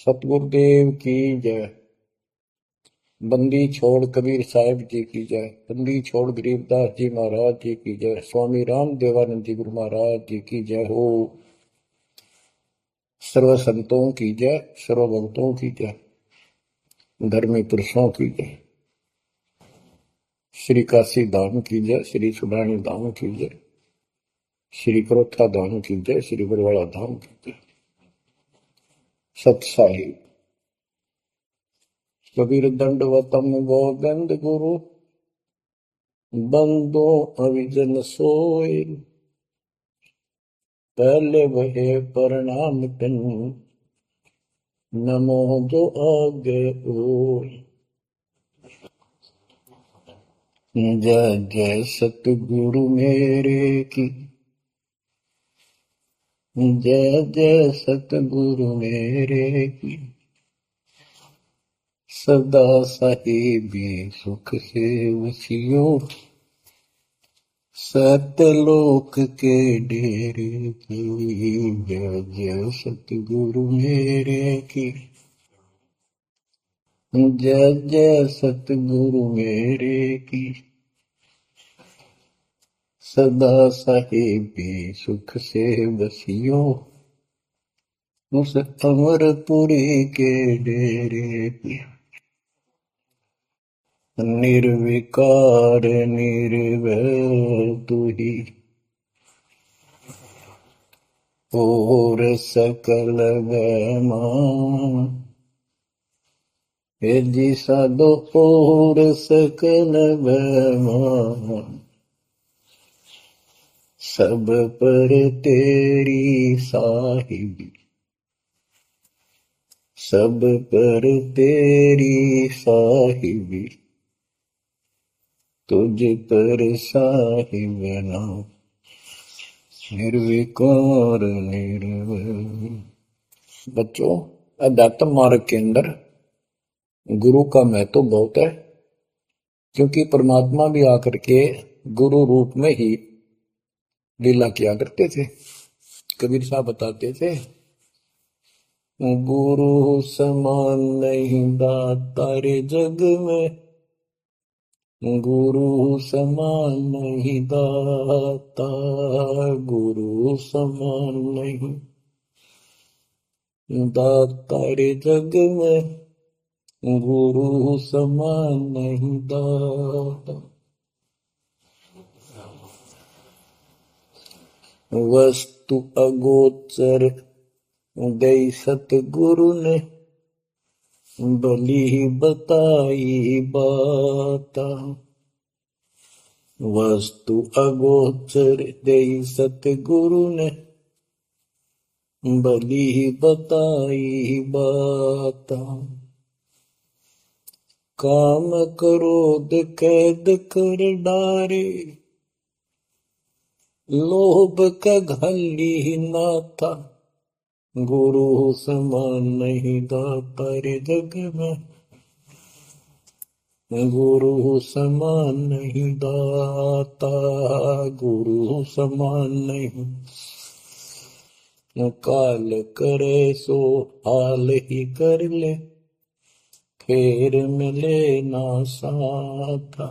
सतगुरुदेव की जय। बंदी छोड़ कबीर साहिब जी की जय। बंदी छोड़ गरीबदास जी महाराज जी की जय। स्वामी राम देवानंद जी गुरु महाराज जी की जय हो। सर्व संतों की जय, सर्व भक्तों की जय, धर्मी पुरुषों की जय। श्री काशी धाम की जय, श्री सुब्राणी धाम की जय, श्री करोथा धाम की जय, श्री बरवाड़ा धाम की जय। सत साहिब कबीर दंडवतम गोविंद गुरु बंदो अविजन सोए। पहले वहे प्रणाम तिन नमो जो आगे ओय। जय जय सतगुरु मेरे की, जय जय सतगुरु मेरे की। सदा साहिबी सुख से वसियो, सतलोक के डेरे की। जय जय सतगुरु मेरे की, जय जय सतगुरु मेरे की। सदा साहिबी सुख से बसियो, उस अमरपुरी के डेरे की। निर्विकार निर्भय तू ही, और सकल वैमान। हे जी साधो और सकल वैमान। सब पर तेरी साहिबी, सब पर तेरी साहिबी। तुझ पर साहिब नाम, निर्विकार निर्भय। बच्चों, अध्यात्म मार्ग के अंदर गुरु का महत्व बहुत है, क्योंकि परमात्मा भी आकर के गुरु रूप में ही लीला किया करते थे। कबीर साहब बताते थे, गुरु समान नहीं दाता रे जग में, गुरु समान नहीं दाता, गुरु समान नहीं दाता रे जग में, गुरु समान नहीं दाता। वस्तु अगोचर दई सतगुरु ने, भली बताई बाता। वस्तु अगोचर दई सतगुरु ने, भली बताई बाता। काम क्रोध कैद कर डारे, लोभ का घली ना था। गुरु समान नहीं दाता रे जग में, गुरु समान नहीं दाता, गुरु समान नहीं। काल करे सो हाल ही कर ले, फेर मिले ना साथा।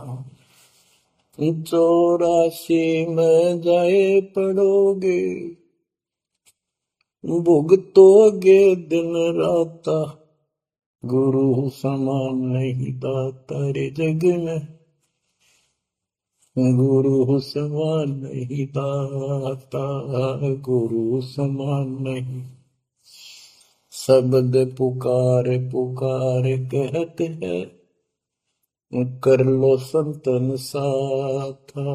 84 में जाए पड़ोगे, भुगतोगे दिन राता। गुरु समान नहीं दाता रे जग में, गुरु समान नहीं दाता, गुरु समान नहीं। शब्द पुकार पुकार कहते हैं, कर लो संतन साथा।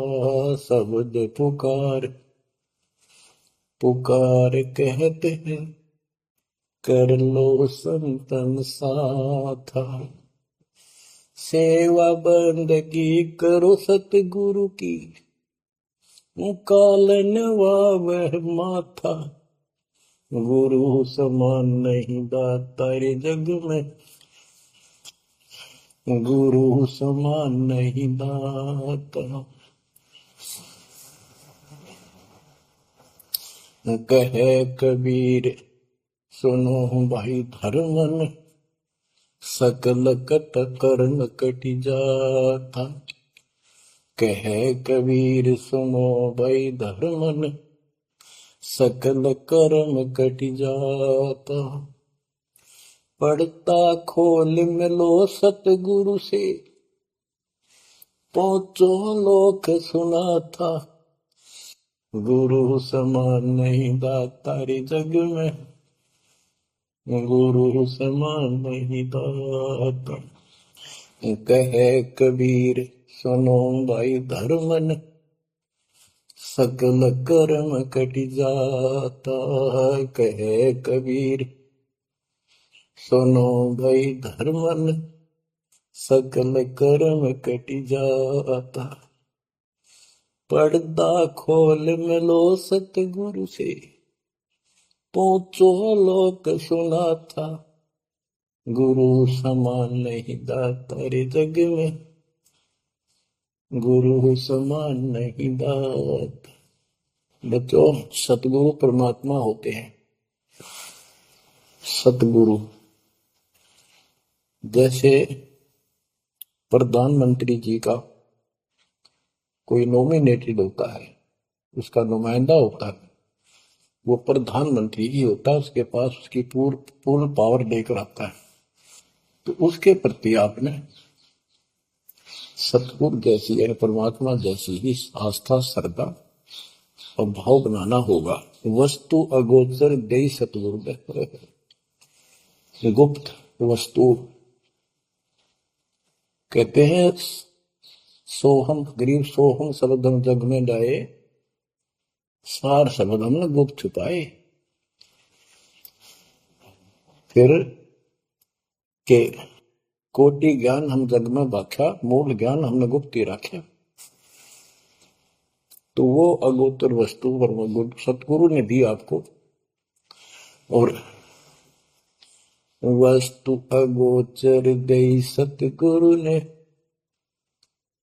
शब्द पुकार पुकार कहते हैं, कर लो संतन साथा। सेवा बंदगी करो सतगुरु की, काल नवावह माथा। गुरु समान नहीं दाता रे जग में, गुरु समान नहीं दाता। कहे कबीर सुनो भाई धर्मन, सकल कट कर्म कटि जाता। कहे कबीर सुनो भाई धर्मन, सकल कर्म कटि जाता। पढ़ता खोल मिलो सतगुरु से, पहुंचो लोक सुना था। गुरु समान नहीं दातारी जग में, गुरु समान नहीं दाता। कहे कबीर सुनो भाई धर्मन, सकल कर्म कटि जाता। कहे कबीर सुनो भाई धर्मन, सकल कर्म कटि जाता। पर्दा खोल मिलो सतगुरु से, पहुंचो लोक सुना था। गुरु समान नहीं दाता रे जग में, गुरु समान नहीं दाता। बच्चों, सतगुरु परमात्मा होते हैं। सतगुरु जैसे प्रधानमंत्री जी का कोई नॉमिनेटेड होता है, उसका नुमाइंदा होता है, वो प्रधानमंत्री ही होता है, उसके पास उसकी पूर्ण पावर लेकर आता है। तो उसके प्रति आपने सतगुरु जैसी यानी परमात्मा जैसी ही आस्था, श्रद्धा और भाव बनाना होगा। वस्तु अगोचर दे सतगुरु, गुप्त वस्तु कहते हैं। सोहम गरीब सोहम शब्दम जग में डाए, सार शब्द हमने गुप्त छुपाए। फिर के कोटि ज्ञान हम जग में बाख्या, मूल ज्ञान हमने गुप्त ही रखा। तो वो अगोचर वस्तु सतगुरु ने दी आपको। और वस्तु अगोचर दे सतगुरु ने,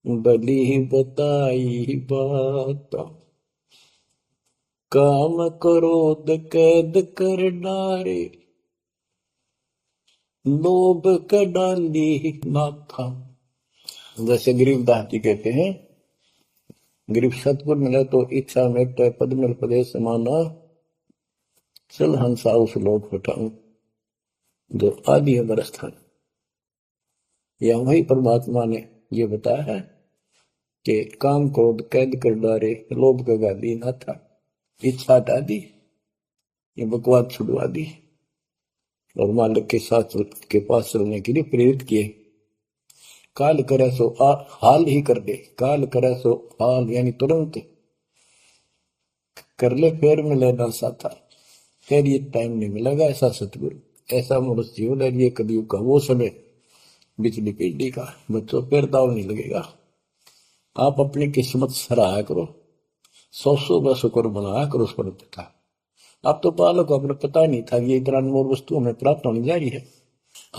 बली बताई बात। काम क्रोध कैद कर डारे, लोभ का डाली माथा। जैसे गरीबदास जी कहते हैं, गरीब सतगुरु मिले तो इच्छा मेटे, पद मिल पदे समाना, चल हंसा उस लोक उठाऊं जो आदि अमर स्थान। या वही परमात्मा ने ये बताया है कि काम क्रोध कैद कर डारे, लोभ का गाली ना था, इच्छा हटा दी, ये बकवाद छुड़वा दी और मालिक के साथ के पास चलने के लिए प्रेरित किए। काल करे सो हाल ही कर दे, काल करे सो हाल यानी तुरंत कर ले, फिर मिले ना साथा, फिर ये टाइम नहीं मिलेगा। ऐसा सतगुरु, ऐसा मनुष्य जीवन है। ये कलयुग का वो समय बिजली पीढ़ी का, बच्चों फिर दाव नहीं लगेगा। आप अपनी किस्मत सराहा करो, 100 शुक्र बनाया करो उस पर पिता। अब तो बालक को अपने पता नहीं था ये इतना अनमोल वस्तु हमें प्राप्त होने जा रही है।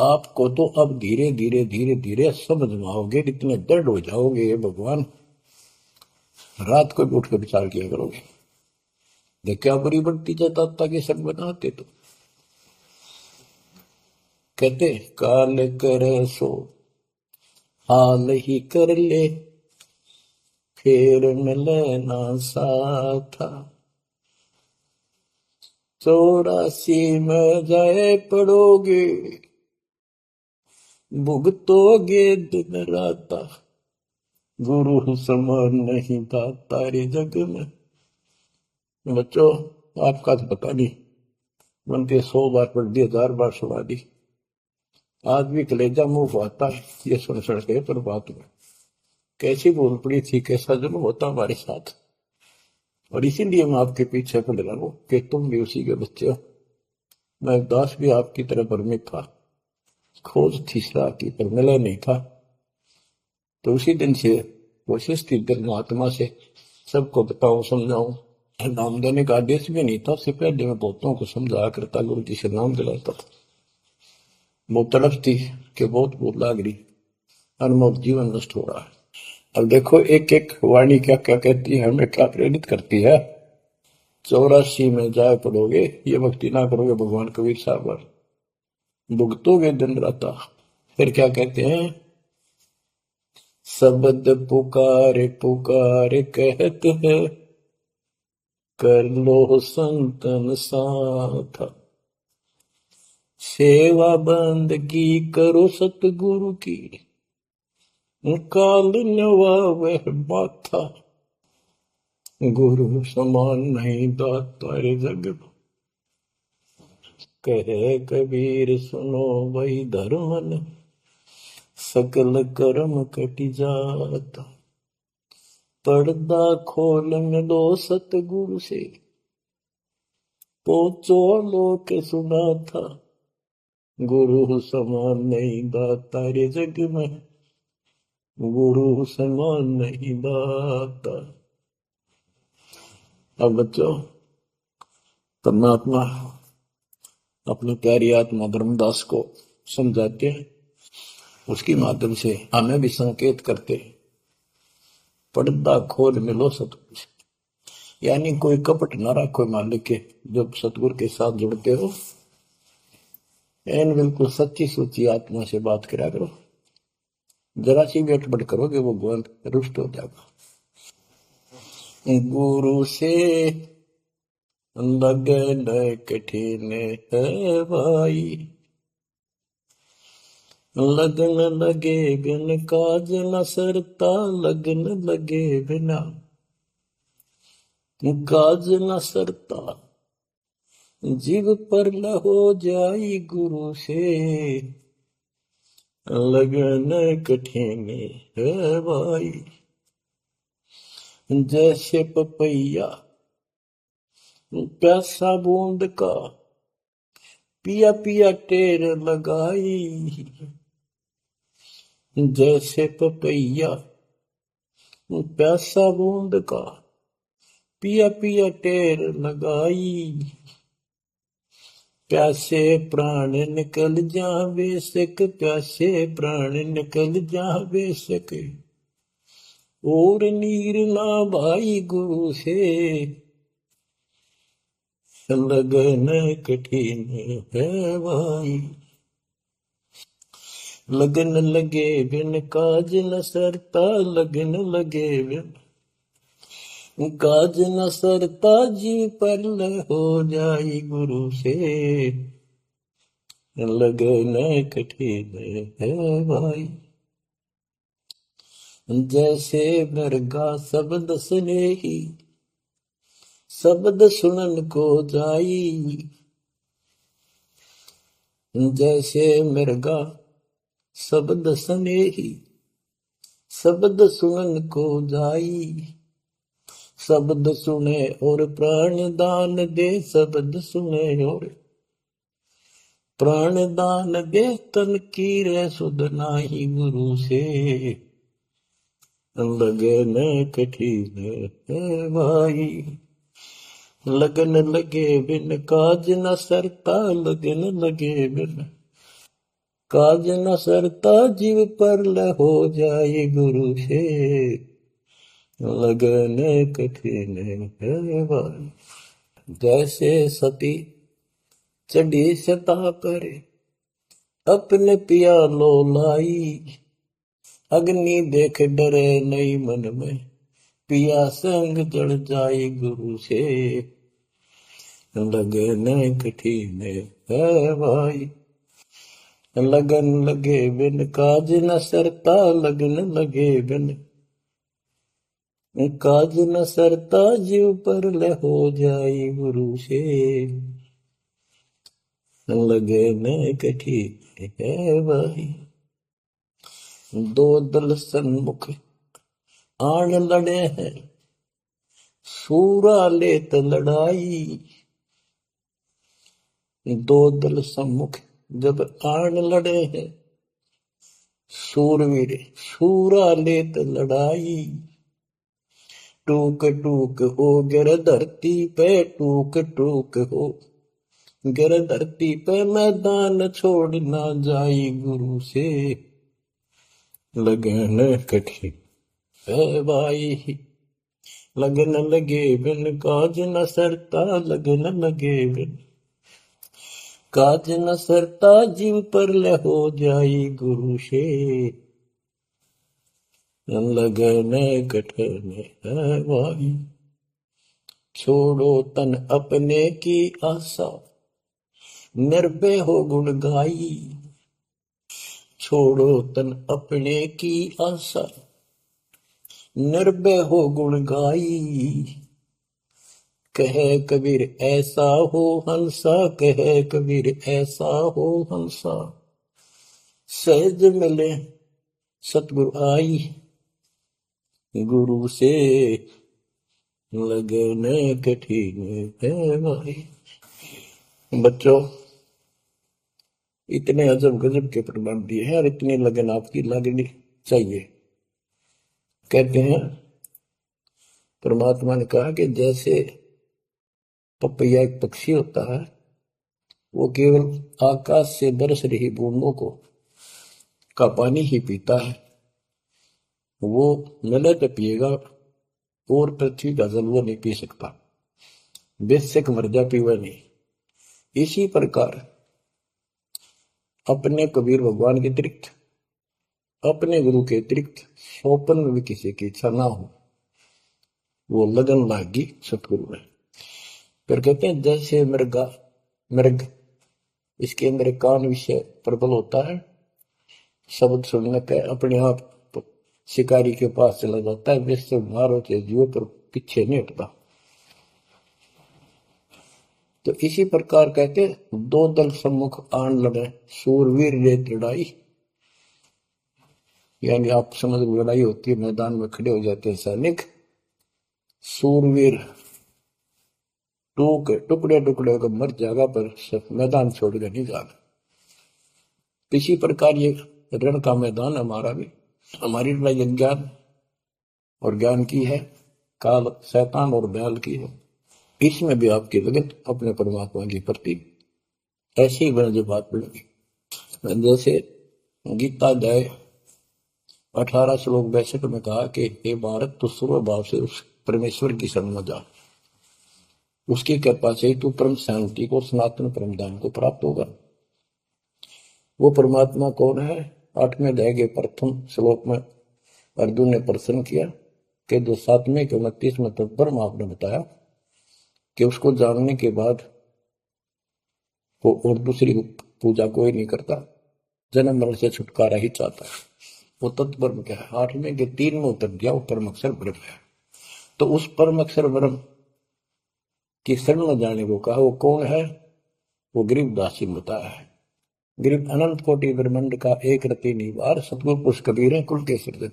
आपको तो अब धीरे धीरे धीरे धीरे समझ में आओगे, इतने दृढ़ हो जाओगे ये भगवान, रात को भी उठ कर विचार किया करोगे। क्या बड़ी बढ़ती जाता के सब बनाते। तो कहते काल करे सो हाल ही कर ले, फिर मिले ना साथा। 84 में जाए पड़ोगे, भुगतोगे दिन राता। गुरु समान नहीं दाता रे जग में। बच्चों, आपका तो पता नहीं, बनते 100 बार पढ़ दी, 1000 बार सुना दी, आज भी कलेजा मुंह आता है ये सुन सुन के। पर बात में कैसी भूल पड़ी थी, कैसा जुल्म होता हमारे साथ। और इसीलिए मैं आपके पीछे पड़ रहा हूं कि तुम भी उसी के बच्चे हो। मैं दास भी आपकी तरह भ्रमित था, खोज थी सलाह की पर मिला नहीं था। तो उसी दिन से कोशिश थी दिल महात्मा से सबको बताऊं, समझाऊं। नाम देने का आदेश भी नहीं था, उससे पहले मैं बहुतों को समझाया करता, गुरु जी से नाम दिलाता था। बहुत तड़प थी कि बहुत भूख लाग रही, अनमोल जीवन नष्ट हो रहा है। अब देखो एक एक वाणी क्या क्या कहती है, हमें क्या प्रेरित करती है। 84 में जाए पड़ोगे, ये भक्ति ना करोगे भगवान कबीर साहब पर, भुगतोगे दिन राता। फिर क्या कहते हैं, शब्द पुकारे पुकारे कहत है, कर लो संतन साथ, सेवा बंदगी करो सतगुरु की, काल नवावे माथा, गुरु समान नहीं दाता रे जग में। कहे कबीर सुनो वही धर्मन, सकल कर्म कटि जाता, पर्दा खोल मिलो सतगुरु से, पहुंचो लोक सुना था, गुरु समान नहीं दाता रे जग में, गुरु समान नहीं दाता। अब बच्चों, परमात्मा अपनी प्यारी आत्मा धर्मदास को समझाते हैं, उसकी माध्यम से हमें भी संकेत करते हैं, पर्दा खोल मिलो सतगुरु से, यानी कोई कपट ना रखो मालिक के। जब सतगुरु के साथ जुड़ते हो, एन बिल्कुल सच्ची सुची आत्मा से बात करा करो, जरा सी भी अटपट करोगे वो भगवान रुष्ट हो जाएगा। गुरु से लगन कठिन है भाई, लगन लगे बिन काज न सरता, लगन लगे बिना काज न सरता, जीव पर हो जाई गुरु से, लगन कठिन है भाई। जैसे पपैया प्यासा बूंद का, पिया पिया टेर लगाई, जैसे पपैया प्यासा बूंद का, पिया पिया टेर लगाई, प्यासे प्राण निकल जावे सक, प्यासे प्राण निकल जावे सक, और नीर ना भाई गुरु से, लगन कठिन है भाई। लगन लगे बिन काज न सरता, लगन लगे बिन काज न सरता, जीव पर हो जाई गुरु से, लगन कठिन है भाई। जैसे मृगा शब्द सुने ही, शब्द सुनन को जाई, जैसे मृगा शब्द सुने ही, शब्द सुनन को जाई, शब्द सुने और प्राण दान दे, शब्द सुने और प्राण दान दे, तन की रे सुध नाही गुरु से, लगन कठिन है भाई। लगन लगे बिन काज न सरता, लगन लगे बिन काज न सरता, जीव पर हो जाए गुरु से, लगन कठिन है भाई। जैसे सती चढ़ी सता पर, अपने पिया लो लाई, अग्नि देख डरे नहीं मन में, पिया संग जड़ जाए गुरु से, लगन कठिन है भाई। लगन लगे बिन काज न सरता, लगन लगे बिन काज न सरता, जीव पर हो जाए गुरु से, लगन कठिन है भाई। दो दल सन्मुख आन लड़े हैं, सूरा लेत लड़ाई, दो दल सम्मुख जब आन लड़े हैं, सूरवीर सूरा लेत लड़ाई, टूक टूक हो गिर धरती पे, टूक टूक हो गिर धरती पे, मैदान छोड़ ना जाई गुरु से, लगन कठिन है भाई। लगन लगे बिन काज न सरता, लगन लगे बिन काज न सरता, जीव पर ले हो जाई गुरु से, लगन कठन है भाई। छोड़ो तन अपने की आशा, निर्भय हो गुण गाई। छोड़ो तन अपने की आशा, निर्भय हो गुण गाई। कहे कबीर ऐसा हो हंसा, कहे कबीर ऐसा हो हंसा, सहज मिले सतगुरु आई। गुरु से लगन कठिन है भाई। बच्चों, इतने अजब गजब के प्रमाण दिए हैं और इतनी लगन आपकी लगनी चाहिए। कहते हैं परमात्मा ने कहा कि जैसे पपैया एक पक्षी होता है, वो केवल आकाश से बरस रही बूंदों को का पानी ही पीता है, वो नले पे पिएगा और पृथ्वी का जल वो नहीं पी सकता, बेशक मर जा पीवा नहीं। इसी प्रकार अपने कबीर भगवान के अतिरिक्त, अपने गुरु के अतिरिक्त स्वप्न में भी किसी की इच्छा ना हो, वो लगन लागी सतगुरु में। फिर कहते हैं जैसे मृग इसके अंदर एक कान विषय प्रबल होता है, शब्द सुनने पे अपने आप शिकारी के पास चला जाता है, वैसे मारो के जीव पर पीछे नहीं हटता। तो इसी प्रकार कहते दो दल सम्मुख आन लड़े, सूरवीर रे लड़ाई। यानी आप समझ लड़ाई होती है, मैदान में खड़े हो जाते हैं सैनिक, सूरवीर टुकड़े टुकड़े होकर मर जाएगा पर मैदान छोड़कर नहीं जाएगा। इसी प्रकार ये रण का मैदान हमारा भी, हमारी लड़ाई अज्ञान और ज्ञान की है, काल शैतान और बैल की है। इसमें भी आपकी लगन अपने परमात्मा के प्रति ऐसी ही बन जो बात पड़ेगी। जैसे गीता अध्याय 18 श्लोक 62 में कहा कि हे भारत, तू सर्व भाव से उस परमेश्वर की शरण में जा, उसकी कृपा से तू परम शांति को, सनातन परम धाम को प्राप्त होगा। वो परमात्मा कौन है? 8वें अध्याय के प्रथम श्लोक में अर्जुन ने प्रश्न किया कि जो 7वें के 29वें तक पर आपने बताया कि उसको जानने के बाद वो और दूसरी पूजा कोई नहीं करता, जन्म मरण से छुटकारा ही चाहता है। वो तत्पर क्या है? 8वें के 3 में उत्तर दिया, वो परम अक्षर ब्रह्म है। तो उस परम अक्षर ब्रह्म की शरण में जाने को कहा। वो कौन है? वो गरीबदास जी ने बताया है। गरीब अनंत कोटि ब्रह्मांड का एक रति निवार, सतगुरु पुरुष कबीर है कुल के सृजन।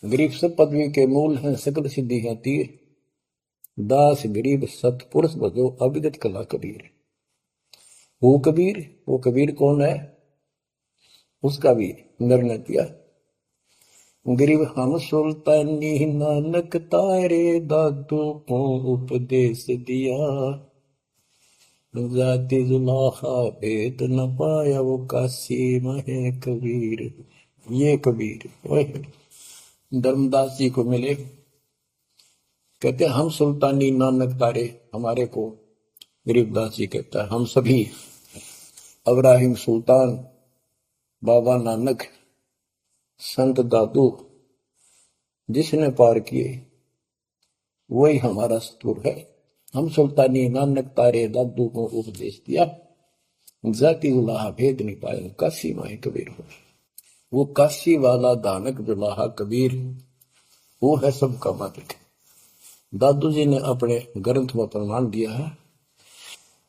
गरीब सब पदवी के मूल हैं, सकल सिद्धि है तीर, दास गरीब सतपुरुष भजो अविगत कला कबीर। वो कबीर कौन है? उसका भी निर्णय किया। गरीब हम सुल्तानी नानक तारे, दादू को उपदेश दिया, जाति जुलाहा भेद न पाया, वो काशी में कबीर। ये कबीर धर्मदास जी को मिले, कहते हम सुल्तानी नानक तारे, हमारे को गरीबदास जी कहता है हम सभी अब्राहिम सुल्तान, बाबा नानक, संत दादू जिसने पार किए वही हमारा सतगुरु है। हम सुल्तानी नानक तारे, दादू को उपदेश दिया, जाति जुलाहा भेद नहीं पाया, काशी माए कबीर हो। वो काशी वाला दानक जुलाहा कबीर, वो है सबका मालिक। दादू जी ने अपने ग्रंथ में प्रमाण दिया है,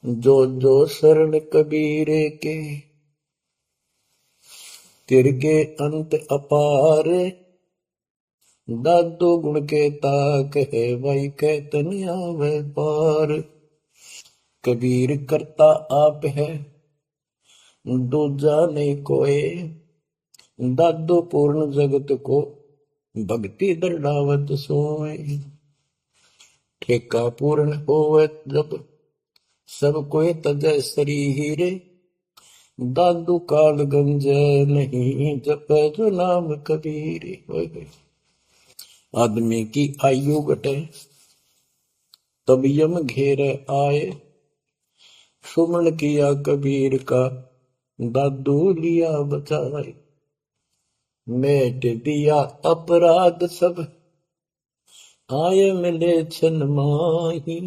जो जो शरण कबीर के तिरके अंत अपार, दादू गुण के ताक है भाई कहतन आवे पार। कबीर करता आप है दूजा नहीं कोई, दादू पूर्ण जगत को भक्ति दर्डावत सोए। ठेका पूर्ण होवे जब सब कोई तजय शरीर, दादू काल गंज नहीं जप जो नाम कबीर। आदमी की आयु घटे, तब यम घेरे आए। सुमन किया कबीर का, दादू लिया बचाए। मेट दिया अपराध सब, आए मिले छन माही।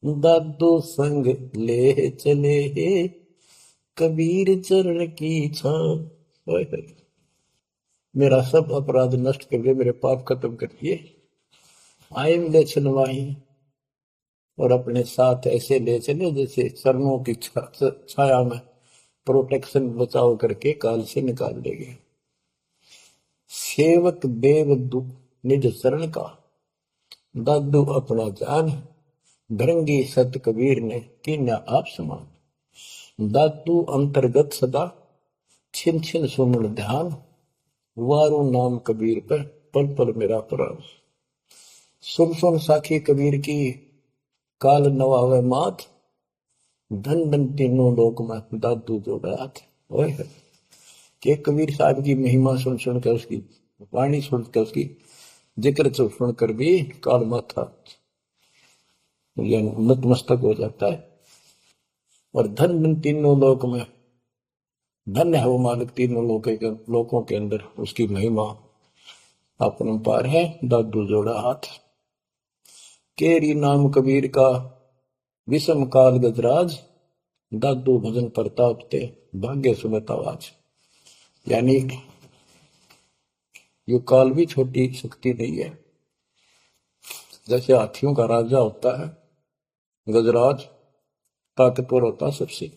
दादू संग ले चले, कबीर चरण की छां। मेरा सब अपराध नष्ट कर दिए, मेरे पाप खत्म कर दिए। आए मिले छन माही, और अपने साथ ऐसे ले चले जैसे चरणों की छाया में प्रोटेक्शन बचाव करके काल से निकाल लेंगे। सेवक देव निज शरण का, दादू अपना जान। भृंगी सत कबीर ने कीन्या आप समान। दादू अंतर्गत सदा, छिन छिन सुमन ध्यान। वारू नाम कबीर पर, पल पल मेरा प्राण। सुन सुन साखी कबीर की, काल नवावे मात। धन धन तीनों लोक में, दादू जोड़ा हाथ। कि कबीर साहब की महिमा सुन सुन कर, उसकी वाणी सुनकर, उसकी जिक्र सुनकर भी काल माथा नतमस्तक हो जाता है। और धन धन तीनों लोक में, धन्य है वो मालिक तीनों लोकों के अंदर, उसकी महिमा अपरंपार है। दादू जोड़ा हाथ। केरी नाम कबीर का, विषम काल गजराज। दादू भजन प्रताप ते, भाग्य सुनत आवाज। यानी ये काल भी छोटी शक्ति नहीं है। जैसे हाथियों का राजा होता है गजराज, ताकतवर होता सबसे,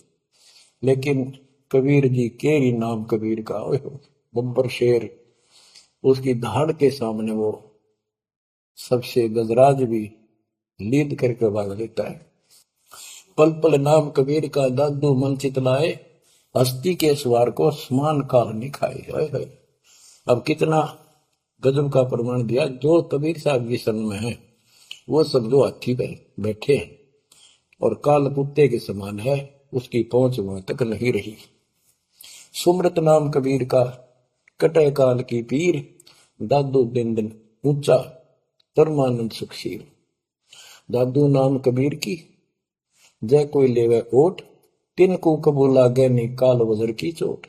लेकिन कबीर जी केरी नाम कबीर का, बब्बर शेर, उसकी धाड़ के सामने वो सबसे गजराज भी लीद करके भाग लेता है। पल पल नाम कबीर का, दादू मन चितलाए। हस्ती के सवार को समान काल निखाए। अब कितना गजब का प्रमाण दिया। जो कबीर साहब की शरण में है वो समझो हाथी पे बैठे हैं, और काल कुत्ते के समान है, उसकी पहुंच वहां तक नहीं रही। सुमृत नाम कबीर का, कटे काल की पीर। दादू दिन दिन ऊंचा, परमानंद सुखशील। दादू नाम कबीर की, जय कोई लेवे ओट। तिनको कबू लागे नी काल वजर की चोट।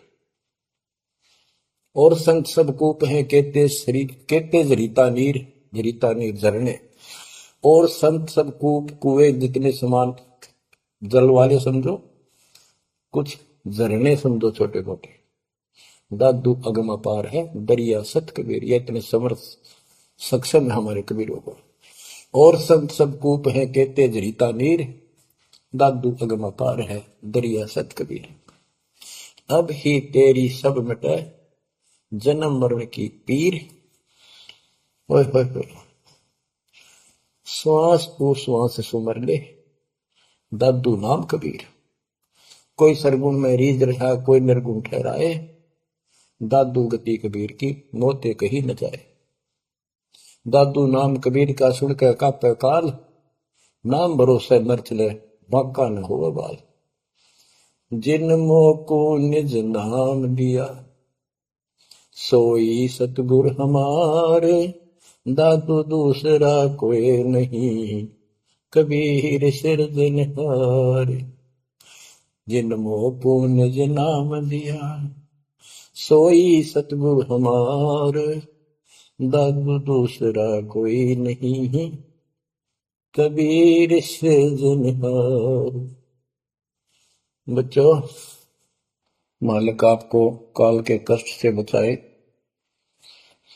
और संत सब कूप है, कहते जरीता नीर झरने। और संत सब कूप कुएं जितने समान जल वाले समझो, कुछ झरने समझो छोटे मोटे। दादू अगम अपार है, दरिया सत कबीर। ये इतने समर्थ सक्षम है हमारे कबीरों को। और संत सब कूप है, कहते जरीता नीर। दादू अगम अपार है, दरिया सत कबीर। अब ही तेरी सब मिटे, जन्म मरण की पीर। ओए होए होए, श्वास को श्वास सुमर ले, दादू नाम कबीर। कोई सरगुण में रीझ रहा, कोई निर्गुण ठहराए। दादू गति कबीर की, मोते कहीं न जाए। दादू नाम कबीर का, सुन के कापे काल। नाम भरोसे मर चले, बाका न हो बाल। जिन मोह को निज नाम दिया, सोई सतगुर हमारे। दादू दूसरा कोई नहीं, कबीर सिरजनहार। जिन मोह को निज नाम दिया, सोई सतगुर हमार। दादू दूसरा कोई नहीं, कबीर सिरजनहार। बच्चों, मालिक आपको काल के कष्ट से बचाए,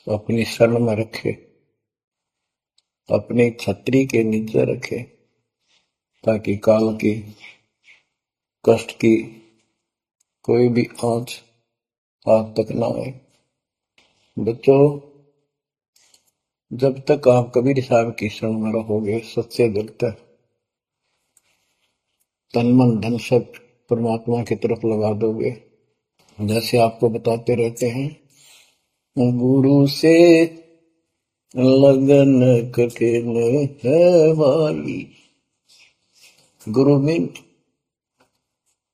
अपनी शरण में रखे, अपनी छतरी के नीचे रखे, ताकि काल की कष्ट की कोई भी आंच आप तक ना आए। बच्चों, जब तक आप कबीर साहब की शरण में रहोगे, सच्चे दिल तक तन मन धन सब परमात्मा की तरफ लगा दोगे। जैसे आपको बताते रहते हैं, गुरु से लगन कठिन है वाली। गुरु में,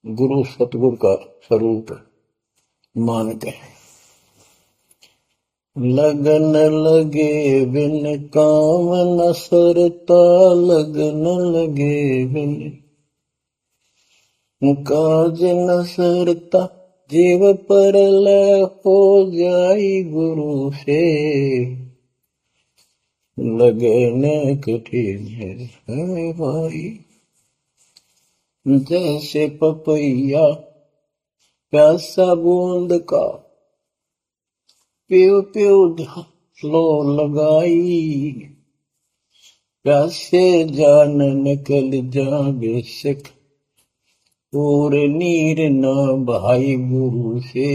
गुरु सतगुरु का स्वरूप मान के लगन लगे बिन काम न सरता, लगन लगे बिन काज न सरता, जीव पर लय हो जाई गुरु से, लगन कठिन है भाई। जैसे पपैया प्यासा बूंद का, प्यो प्यो लो लगाई, प्यासे जान निकल जावे सिख, और नीर न भाई गुरु से,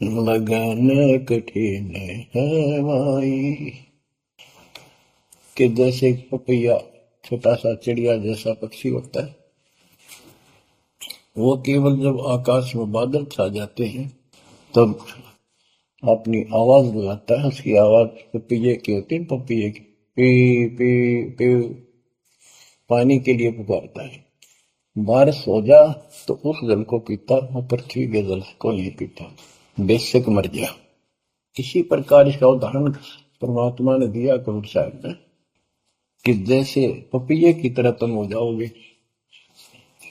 लगन कठिन है भाई। कि जैसे पपैया छोटा सा चिड़िया जैसा पक्षी होता है, वो केवल जब आकाश में बादल छा जाते हैं तब अपनी आवाज लगाता है। उसकी आवाज पपैये की होती है, पपैये की पी पी पी, पानी के लिए पुकारता है। बारिश हो जा तो उस जल को पीता, वो पृथ्वी के जल को नहीं पीता, बेशक मर गया। इसी प्रकार इसका उदाहरण परमात्मा ने दिया कबीर साहब ने, कि जैसे पपैये की तरह तुम हो जाओगे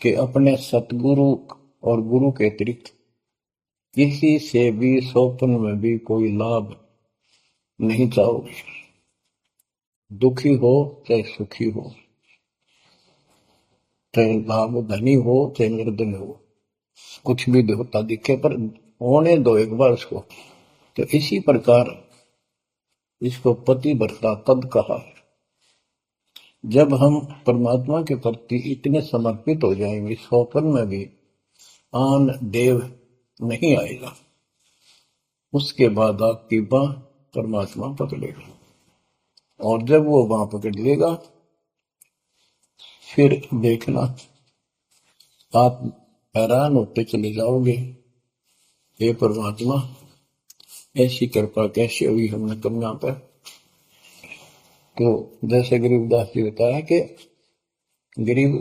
कि अपने सतगुरु और गुरु के अतिरिक्त किसी से भी स्वप्न में भी कोई लाभ नहीं चाहोगे। दुखी हो चाहे सुखी हो, चाहे लाभ धनी हो चाहे निर्धन हो, कुछ भी देवता दिखे पर होने दो एक बार उसको। तो इसी प्रकार इसको पतिव्रता पद कहा। जब हम परमात्मा के प्रति इतने समर्पित हो जाएंगे, स्वप्न में भी आन देव नहीं आएगा, उसके बाद आपकी बाह परमात्मा पकड़ेगा, और जब वो बाह पकड़ लेगा फिर देखना आप हैरान होते चले जाओगे, हे परमात्मा ऐसी कृपा कैसे हुई हमने कन्या पर। तो जैसे गरीबदास जी बताया कि गरीब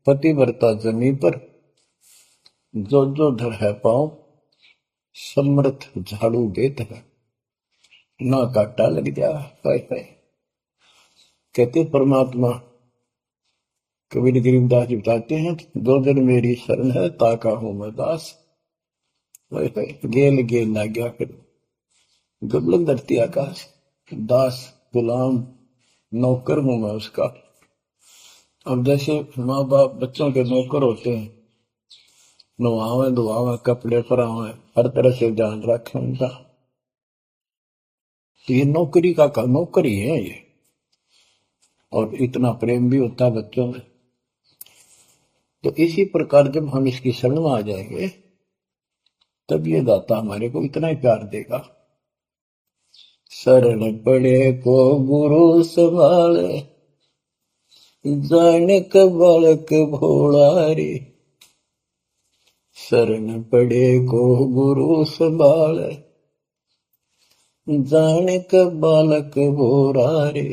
पतिव्रता जमी पर, जो जो धर है पाओ, समर्थ झाड़ू देत है, ना काटा लग जा। कहते परमात्मा कबीर गरीबदास जी बताते हैं, दो दिन मेरी शरण है ताका हूं मैं दास, गेल गेल ना गया फिर गबलन धरती आकाश, दास गुलाम नौकर हूं मैं उसका। अब जैसे माँ बाप बच्चों के नौकर होते हैं, नवावे धुआवे कपड़े परावे हर तरह से ध्यान रखें उनका, तो ये नौकरी का नौकरी है ये, और इतना प्रेम भी होता है बच्चों में। तो इसी प्रकार जब हम इसकी शरण में आ जाएंगे तब ये दाता हमारे को इतना ही प्यार देगा। शरण पड़े को गुरु संभाले, जाने का बालक भोला रे, शरण पड़े को गुरु संभाले, जाने का बालक भोला रे,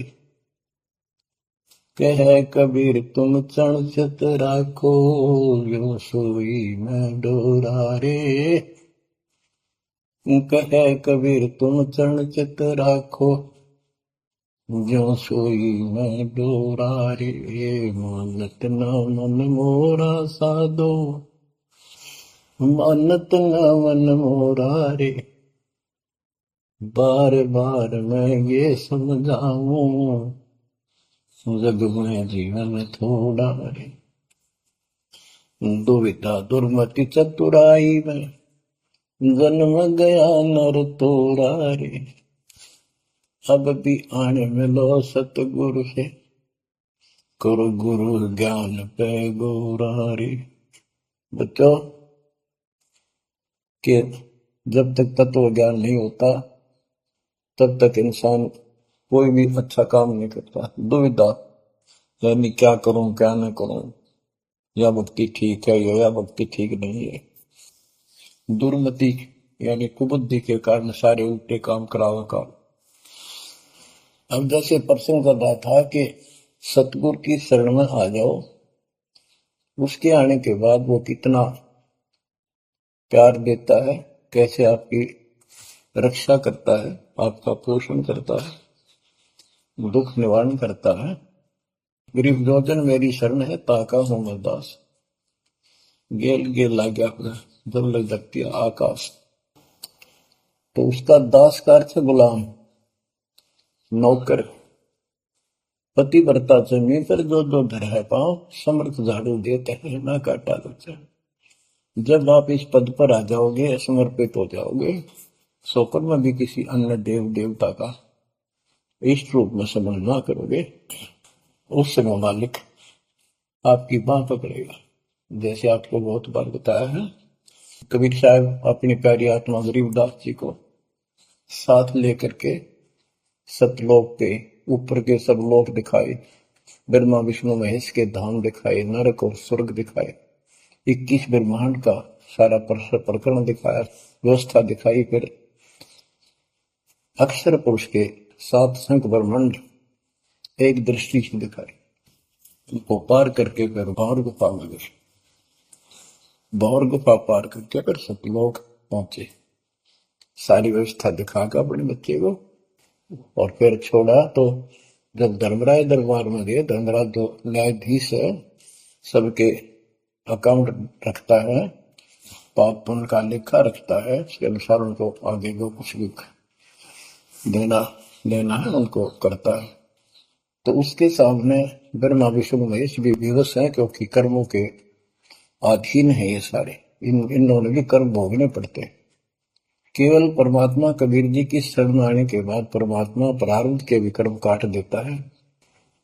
कह कबीर तुम चण चित राखो, यो सोई मैं डोरा रे, कह कबीर तुम चरण चित राखो, जो सोई मैं डोरा रे, मानत न मन मोरा साधो, मानत न मन मोरा रे, बार बार मैं ये समझाऊं, जग में जीवन थोड़ा रे, दुविधा दुर्मति चतुराई में जन्म गया नर तोड़ा रे, अब भी आने मिलो सतगुरु से, करो गुरु ज्ञान पे गोरा रे। बच्चों कि जब तक तत्व ज्ञान नहीं होता तब तक इंसान कोई भी अच्छा काम नहीं करता। दुविधा यानी क्या करूं क्या न करूं, या भक्ति ठीक है या भक्ति ठीक नहीं है। दुर्मति यानी कुबुद्धि के कारण सारे उल्टे काम करावा का। अब जैसे प्रश्न कर रहा था कि सतगुरु की शरण में आ जाओ, उसके आने के बाद वो कितना प्यार देता है, कैसे आपकी रक्षा करता है, आपका पोषण करता है, दुख निवारण करता है। गरीब जोजन मेरी शरण है, ताका हूं मैं दास। गेल गेल ला गया जब लग जाती है आकाश। तो उसका दास का अर्थ है गुलाम, नौकर। पतिव्रता जमी पर जो जो धर है पांव, समर्थ झाड़ू देते हैं ना काटा लगता। जब आप इस पद पर आ जाओगे, समर्पित हो जाओगे, सोकर में भी किसी अन्य देव देवता का इष्ट रूप में समझना करोगे, उस समय मालिक आपकी बांह पकड़ेगा। जैसे आपको बहुत बार बताया है, कबीर साहब अपनी प्यारी आत्मा गरीबदास जी को साथ लेकर के सतलोक पे ऊपर के सब लोक दिखाए, ब्रह्मा विष्णु महेश के धाम दिखाए, नरक और स्वर्ग दिखाए, 21 ब्रह्मांड का सारा प्रकरण दिखाया, व्यवस्था दिखाई। फिर अक्षर पुरुष के 7 संख ब्रह्मांड एक दृष्टि से दिखाए। उनको पार करके फिर भौर गुफा में गए, भौर गुफा पार करके फिर सतलोक पहुंचे, सारी व्यवस्था दिखाकर अपने बच्चे को, और फिर छोड़ा। तो जब धर्मराज दरबार में गए, धर्मराज जो न्यायाधीश है, सबके अकाउंट रखता है, पाप पुण्य का लेखा रखता है, उसके अनुसार उनको आगे जो कुछ भी देना लेना है उनको करता है। तो उसके सामने ब्रह्मा विष्णु महेश भी विवश है, क्योंकि कर्मों के अधीन है ये सारे, इन्होंने भी कर्म भोगने पड़ते हैं। केवल परमात्मा कबीर जी की शरण आने के बाद परमात्मा प्रारब्ध के भी कर्म काट देता है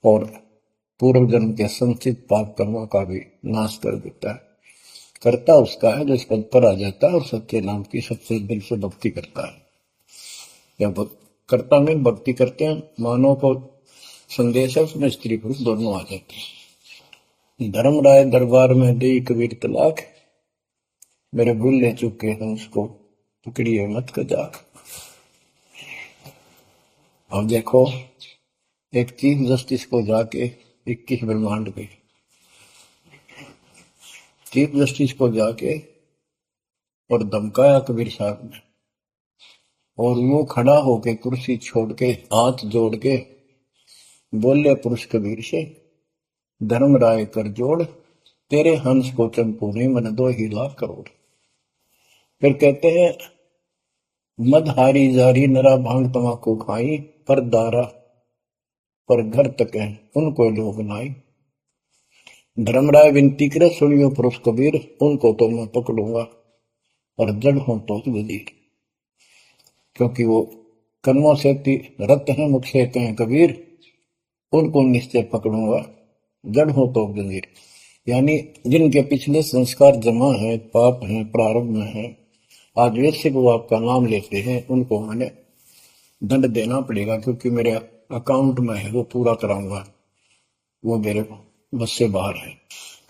और पूर्व जन्म के संचित पाप कर्मों का भी नाश कर देता है। करता उसका है जो इस पद पर आ जाता है और सच्चे नाम की सच्चे दिल से भक्ति करता है। या करता में भक्ति करते हैं, मानव को संदेश है, उसमें स्त्री पुरुष दोनों आ जाते हैं। धर्मराय दरबार में दे कबीर तलाक, मेरे भूल ले चुके हैं उसको पकड़िए मत कजाक। अब देखो, एक चीफ जस्टिस को जाके 21 ब्रह्मांड के चीफ जस्टिस को जाके और धमकाया कबीर साहब ने, और वो खड़ा होके कुर्सी छोड़ के हाथ जोड़ के बोले पुरुष कबीर से, धर्मराय कर जोड़, तेरे हंस को चंपूने मन 2 ही लाख करोड़। फिर कहते हैं, मदहारी जारी नरा भांग तमाकू खाई, पर दारा पर घर तक है उनको लोग नाई। धर्मराय विनती करे, सुनियो पुरुष कबीर, उनको तो मैं पकड़ूंगा और जड़ हूं तो गदीर। क्योंकि वो कर्मों से रत हैं, मुख से कहें कबीर, उनको निश्चय पकड़ूंगा, जड़ हो तो गंभीर। यानी जिनके पिछले संस्कार जमा है, पाप है, प्रारंभ में है, आज वैसे वो आपका नाम लेते हैं, उनको मैंने दंड देना पड़ेगा, क्योंकि मेरे अकाउंट में है, वो पूरा कराऊंगा, वो मेरे बस से बाहर है।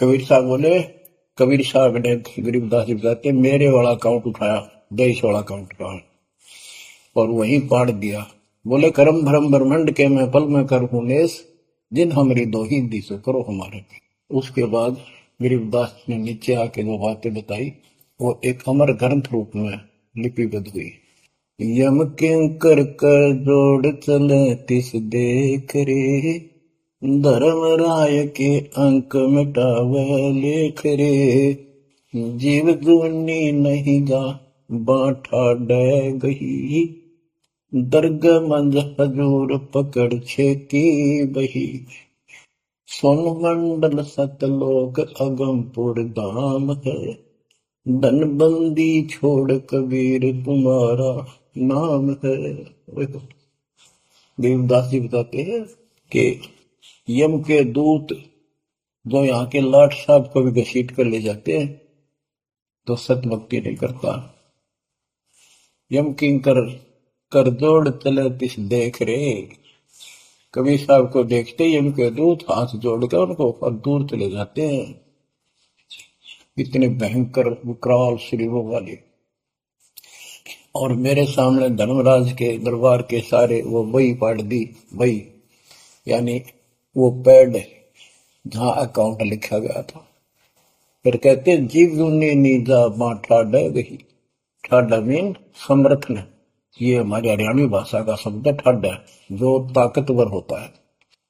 कबीर साहब बोले, कबीर साहब ने गरीबदास जी बताते, मेरे वाला अकाउंट उठाया, 23 वाला अकाउंट का, और वहीं पाड़ दिया। बोले, करम भरम ब्रह्मंड के मैं पल में कर हूं नेस, जिन हमारी दो ही दी सो करो हमारे। उसके बाद गरीबदास ने नीचे आके जो बातें बताई, वो एक अमर ग्रंथ रूप में लिपिबद्ध हुई। यम किंकर कर जोड़ चले तिस देख रे, धर्म राय के अंक मिटावे लेख रे, जीव जुनी नहीं जा बांटा डे गही, दर्ग मंज हजूर पकड़ छेती बही, सोन मंडल सतलोक अगमपुर धाम है, धनबंदी छोड़ कबीर तुम्हारा नाम है। देवदास जी बताते हैं कि यम के दूत जो यहाँ के लाट साहब को भी घसीट कर ले जाते हैं, तो सत भक्ति नहीं करता। यम किंकर कर जोड़ चले तिस देख रे, कबीर साहब को देखते ही उनके दूत हाथ जोड़कर उनको और दूर चले जाते हैं। इतने भयंकर विकराल शरीरों वाले। और मेरे सामने धर्मराज के दरबार के सारे वो बही पाड़ दी, बही यानी वो पैड जहां अकाउंट लिखा गया था। फिर कहते जीव जुनी नीजा मां ठाडा गही, ठाडा मीन समर्थ ने, ये हमारी हरियाणवी भाषा का शब्द है ठड है, जो ताकतवर होता है।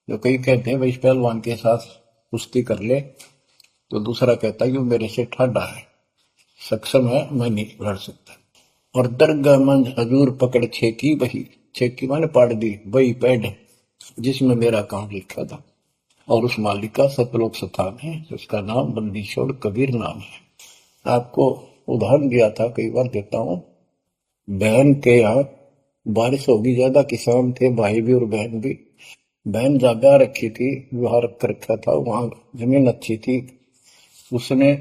जो कई कहते हैं भाई इस पहलवान के साथ कुश्ती कर ले, तो दूसरा कहता है कि वो मेरे से ठाडा है, सक्षम है, मैं नहीं लड़ सकता। और दरगाह मंज हजूर पकड़ छेकी वही, छेकी माने पाड़ दी वही पैड जिसमें मेरा काम लिखा था। और उस मालिक का सतलोक स्थान है, उसका नाम बंदी छोड़ कबीर नाम है। आपको उदाहरण दिया था, कई बार देता हूँ। बहन के यहाँ बारिश होगी ज्यादा, किसान थे, भाई भी और बहन भी। बहन ज्यादा रखी थी, विवाह कर रखा था, वहां जमीन अच्छी थी, उसने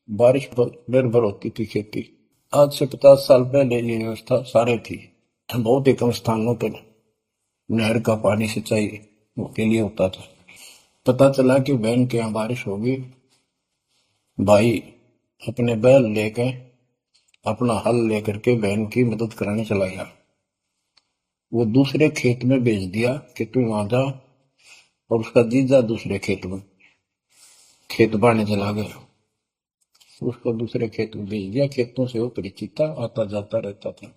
बारिश पर निर्भर होती थी खेती। आज से 50 साल पहले ये व्यवस्था सारे थी। बहुत ही कम स्थानों पर नहर का पानी सिंचाई के लिए होता था। पता चला कि बहन के यहाँ बारिश होगी, भाई अपने बैल लेकर, अपना हल लेकर के बहन की मदद कराने चला गया। वो दूसरे खेत में भेज दिया कि तू वहां जा, और उसका जीजा दूसरे खेत में खेत बाने चला गया। उसको दूसरे खेत में भेज दिया, खेतों से वो परिचित था, आता जाता रहता था।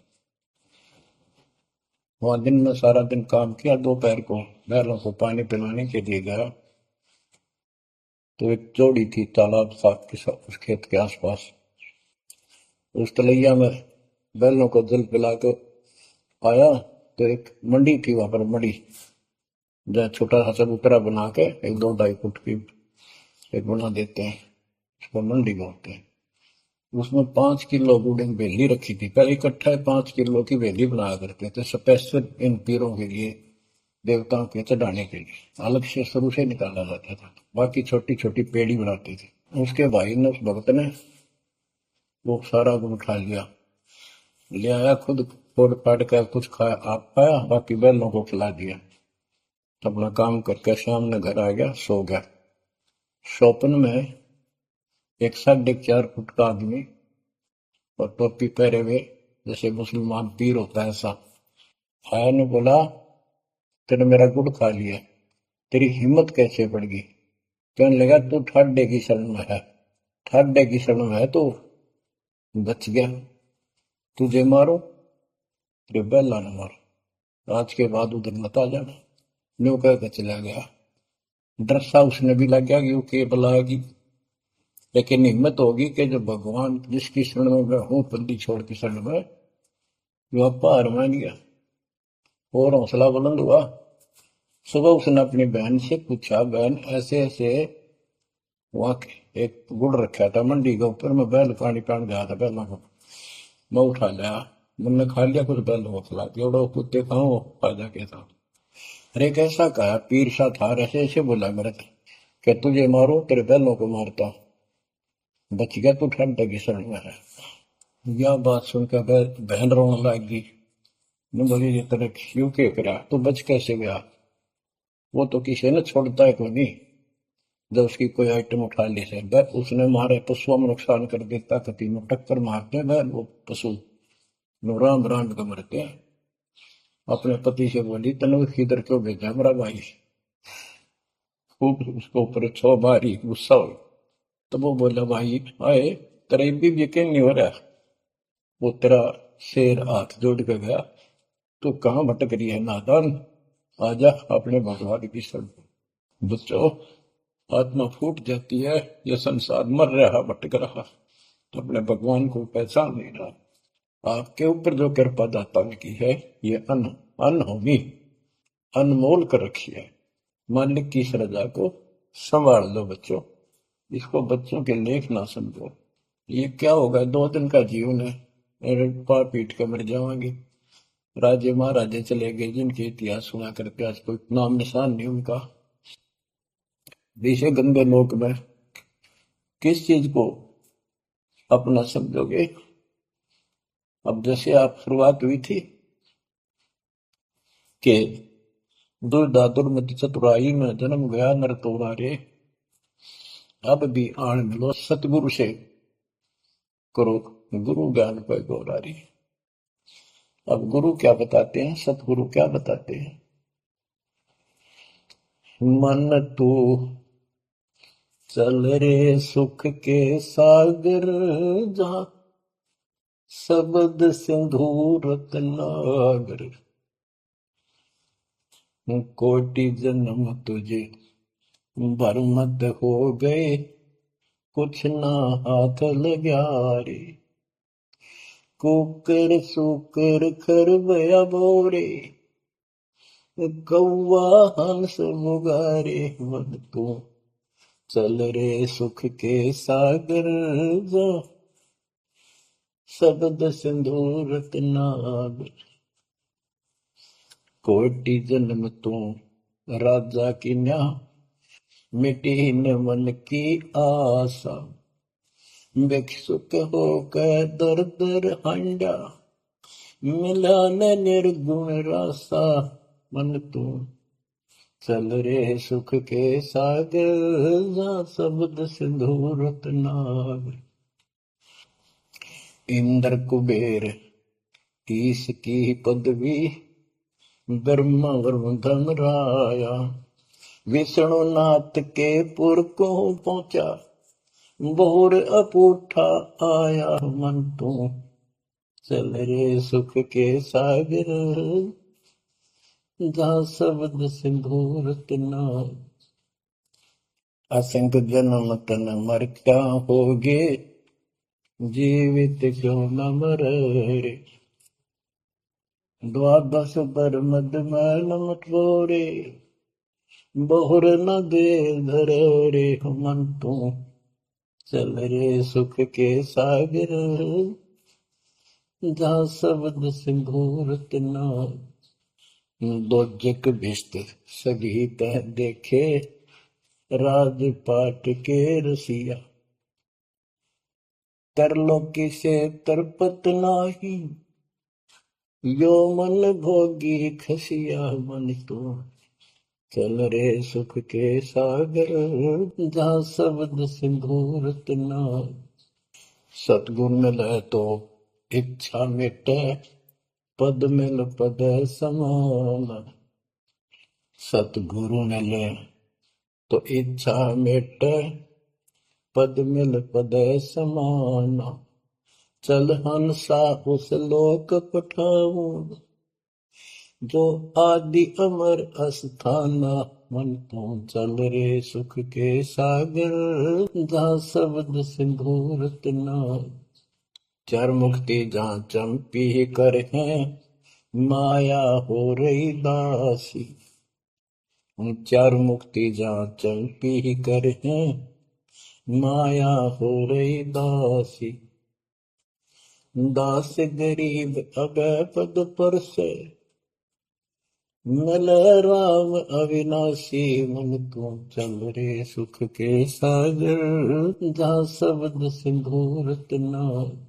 वहां दिन में सारा दिन काम किया, दोपहर को बैलों को पानी पिलाने के लिए गया, तो एक जोड़ी थी तालाब साथ के साथ उस खेत के आसपास। उस तलैया में बैलों को जल पिला कर आया, तो एक मंडी थी, वहां पर मंडी, जहाँ छोटा सा चबूतरा बना के 1-2-2.5 फुट की एक बना देते हैं, उसको मंडी बोलते हैं। उसमें 5 किलो गुड़ की बेली रखी थी, पहले इकट्ठा 5 किलो की बेली बनाया करते थे, स्पेशल इन पीरों के लिए, देवताओं के चढ़ाने के लिए अलग से शुरू से निकाला जाता था। बाकी छोटी छोटी पेड़ी बनाते थे। उसके भाई ने, उस भक्त ने, वो सारा गुड़ खा लिया, ले आया, खुद फोड़ फाड़ कर कुछ खाया, आप खाया, बाकी बैलों को खिला दिया। अपना काम करके शाम में घर आ गया, सो गया। स्वप्न में एक 4.5 फुट का आदमी और टोपी पहरे हुए, जैसे मुसलमान पीर होता है ऐसा, आया ने बोला, तेने मेरा गुड़ खा लिया, तेरी हिम्मत कैसे बढ़ गई? कहने लगा, तू ठाडे की शरण में है, ठाडे की शरण में है तो बच गया, तुझे मारो, तेरे बैला न मारो, आज के बाद उधर मत आ जाना। न्यू कह के चला गया। डर सा उसने भी लग गया कि बुलाएगी, लेकिन हिम्मत होगी कि जब भगवान जिसकी शरण में मैं हूं, बंदी छोड़ की शरण में, जो अप्पा हार मान गया और हौसला बुलंद हुआ। सुबह उसने अपनी बहन से पूछा, बहन ऐसे ऐसे, वहां एक गुड़ रखा था मंडी के ऊपर, मैं बैल पानी पान गया था, बैलों को मैं उठा लिया, मैंने खा लिया, कुछ बैलों को खिला दिया, और कुत्ते खाओ फायदा के था। अरे कैसा कहा, पीर सा था, ऐसे ऐसे बोला मेरे से, क्या तुझे मारो, तेरे बैलों को मारता, बच गया, तू ठंड की शरण में है। यह बात सुनकर बहन रोने लगी। मैं बोली, ये तेरे क्यों के करा, तू बच कैसे गया? वो तो किसी ने छोड़ता है कोई नहीं, जब उसकी कोई आइटम उठा ली से उसने मारे पशुओं में नुकसान कर देता, कति में टक्कर मारते हैं वो पशु, राम राम का मरते हैं। अपने पति से बोली, तने किधर क्यों भेजा मेरा भाई? खूब उसको ऊपर छो मारी, गुस्सा हो। तो वो बोला, भाई आए, तेरा भी यकीन नहीं हो रहा? वो तेरा शेर हाथ जोड़ के गया, तू कहाँ भटक रही है नादान, आजा अपने भगवान की शरण। बच्चों, आत्मा फूट जाती है, यह संसार मर रहा, भटक रहा, तो अपने भगवान को पहचान नहीं रहा। आपके ऊपर जो कृपा दाता ने की है, ये अनहोनी, अनमोल कर रखी है। मालिक की श्रद्धा को संभाल लो बच्चों, इसको बच्चों के लेख ना समझो। ये क्या होगा, 2 दिन का जीवन है, मेरे पार पीट के मर जाओगे। राजे महाराजे चले गए, जिनके इतिहास सुना करके आज कोई नाम निशान नहीं उनका। विषय गंदे लोक में किस चीज को अपना समझोगे? अब जैसे आप शुरुआत हुई थी कि दुर्दादुर मति चतुराई में जन्म गया नर तोरा रे, अब भी आन मिलो सतगुरु से, करो गुरु ज्ञान पर गौरारी। अब गुरु क्या बताते हैं, सतगुरु क्या बताते हैं? मन तू चल रे सुख के सागर, जहां शब्द सिंधु रत्नागर, कोटि जन्म तुझे बरमद हो गए, कुछ ना हाथ लगा रे। कुकर सुकर खरबया बोरे, कौवा हंस मुगारे। मन तू चल रे सुख के सागर जा, शब्द सिंधु रत्नागर। कोटि जन्म तू राजा की न्या, मिटी न मन की आशा। भिक्षुक होकर दर दर हंडा, मिला न निर्गुण रासा। मन तू चल रे सुख के सागर जा, शब्द सिंधु रत्नागर। इंद्र कुबेर ईश की पदवी, ब्रह्मा वरुण धनराया। विष्णुनाथ के पुर को पहुंचा, बोर अपूठा आया। मन तू चल रे सुख के सागर जा, शब्द सिंधु रत्नागर। असंख्य जन्म तन मर क्या होगे, जीवित क्यों न मरे रे। द्वादश बर मद मैल मटोरे, बहुर न दे धर रे। मन तू चल रे सुख के सागर जा, शब्द सिंधु रत्नागर। दोजक भिष्ट सभी तह देखे, राजपाट के रसिया। तरलोकी से तरपत नाही, यो मन भोगी खसिया। मन तू चल रे सुख के सागर जा, शब्द सिंधु रत्नागर। सतगुण मिले तो इच्छा मिटे, पद मिल पद समान। सतगुरु मिले तो इच्छा मिटे, पद मिल पद समान। चल हंसा उस लोक पठाऊं, जो आदि अमर अस्थाना। मन तू चल रे सुख के सागर जा, शब्द सिंधु रत्नागर। चार मुक्ति जहाँ चंपी कर हैं, माया हो रही दासी। चार मुक्ति जहाँ चंपी कर हैं, माया हो रही दासी। दास गरीब अभय पद पर से, मिल राम अविनाशी। मन तू चल रे सुख के सागर जा, शब्द सिंधु रत्नागर।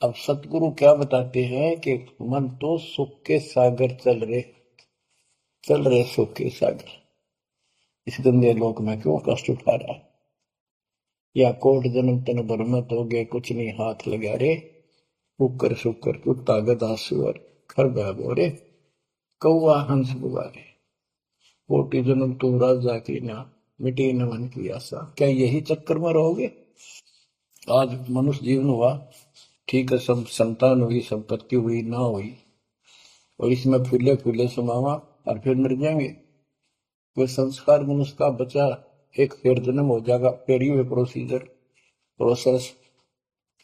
अब सतगुरु क्या बताते हैं कि मन तो सुख के सागर चल रहे सुख के सागर। इस गंदे लोक में क्यों कष्ट उठा रहा है, या कोट जन्म तन बरमत हो गए, कुछ नहीं हाथ लगा रे। कुकर शुकर कुत्ता गधा सुअर खरबा बोरे, कौवा हंस बुआरे। कोटि जन्म तू राजा की ना, मिटी न मन की आशा। क्या यही चक्कर में रहोगे? आज मनुष्य जीवन हुआ, ठीक है, सब संतान हुई, संपत्ति हुई ना हुई, और इसमें फूले फूले समावा और फिर मर जाएंगे। कोई संस्कार मनुष्य का बचा, एक फिर जन्म हो जाएगा, फिर ये प्रोसीजर प्रोसेस,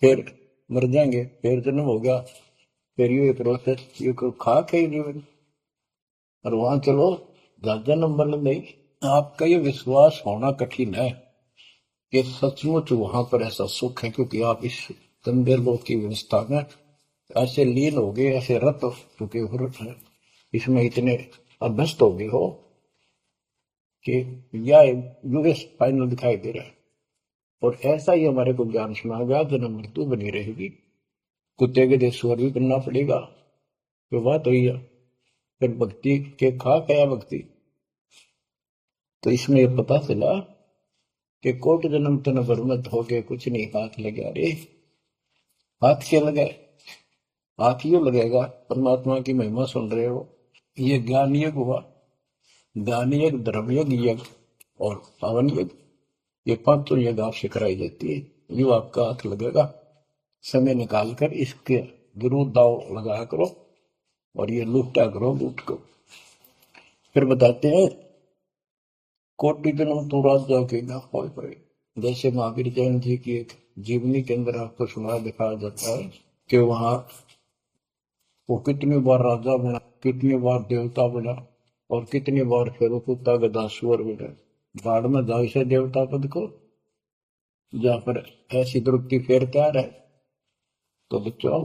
फिर मर जाएंगे, फिर जन्म हो गया, फिर ये प्रोसेस। ये खाक है जीवन, और वहां चलो जन्म बन नहीं। आपका ये विश्वास होना कठिन है कि सचमुच वहां पर ऐसा सुख है, क्योंकि आप इस गंदे लोक की व्यवस्था में ऐसे लीन हो गए, ऐसे रत चुके हो, इसमें इतने अभ्यस्त हो गए हो कि यह यूएस फाइनल दिखाई दे रहा है। और ऐसा ही हमारे को ज्ञान सुना गया, जन्म मृत्यु बनी रहेगी, कुत्ते के देशवर भी बनना पड़ेगा। तो बात हुई है, फिर भक्ति के खाक है भक्ति। तो इसमें यह पता चला कि कोट जन्म तन बरमत हो गए, कुछ नहीं हाथ लगा रे। हाथ क्या लगा? हाथ यो लगेगा, परमात्मा की महिमा सुन रहे हो। ये ज्ञान यज्ञ हुआ, ज्ञान यज्ञ, धर्म यज्ञ, यज्ञ और पावन यज्ञ, ये पांचों यज्ञ आपसे कराई जाती है। यो आपका हाथ लगेगा, समय निकाल कर इसके जरूर दाव लगाया करो और ये लूटा करो लूट को। फिर बताते हैं कोटि जन्म तू राजा के ना होए पड़े। जैसे महावीर जैन जी की एक जीवनी के अंदर आपको सुना दिखाया जाता है कि वहां वो कितनी बार राजा बना, कितनी बार देवता बना और कितनी बार फिर कुत्ता गधा सुअर बना। बाढ़ में जाओ से देवता पद को, जहां पर ऐसी द्रुपति फेर तैयार है। तो बच्चों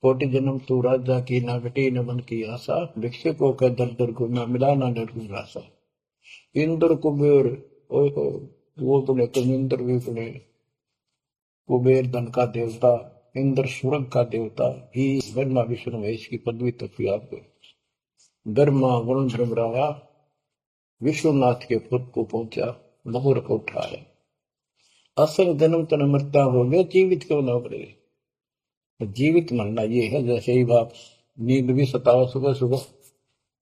कोटि जन्म तू राजा की ना घटी न मन की आशा, भिक्षुकों के दर दर को न मिला ना निर्गुण राशा। इंद्र कुबेर ओए हो, वो बने कमिंद्र भी बने। कुबेर धन का देवता, इंद्र स्वर्ग का देवता ही ब्रह्मा विष्णु महेश की पदवी तक आपको ब्रह्मा वरुण ब्रह्मराया विश्वनाथ के पद को पहुंचा, मोहर को उठाया। असल जन्म तन मरता हो गया, जीवित क्यों ना पड़े। जीवित मरना ये है जैसे ही बाप नींद भी सताओ सुबह सुबह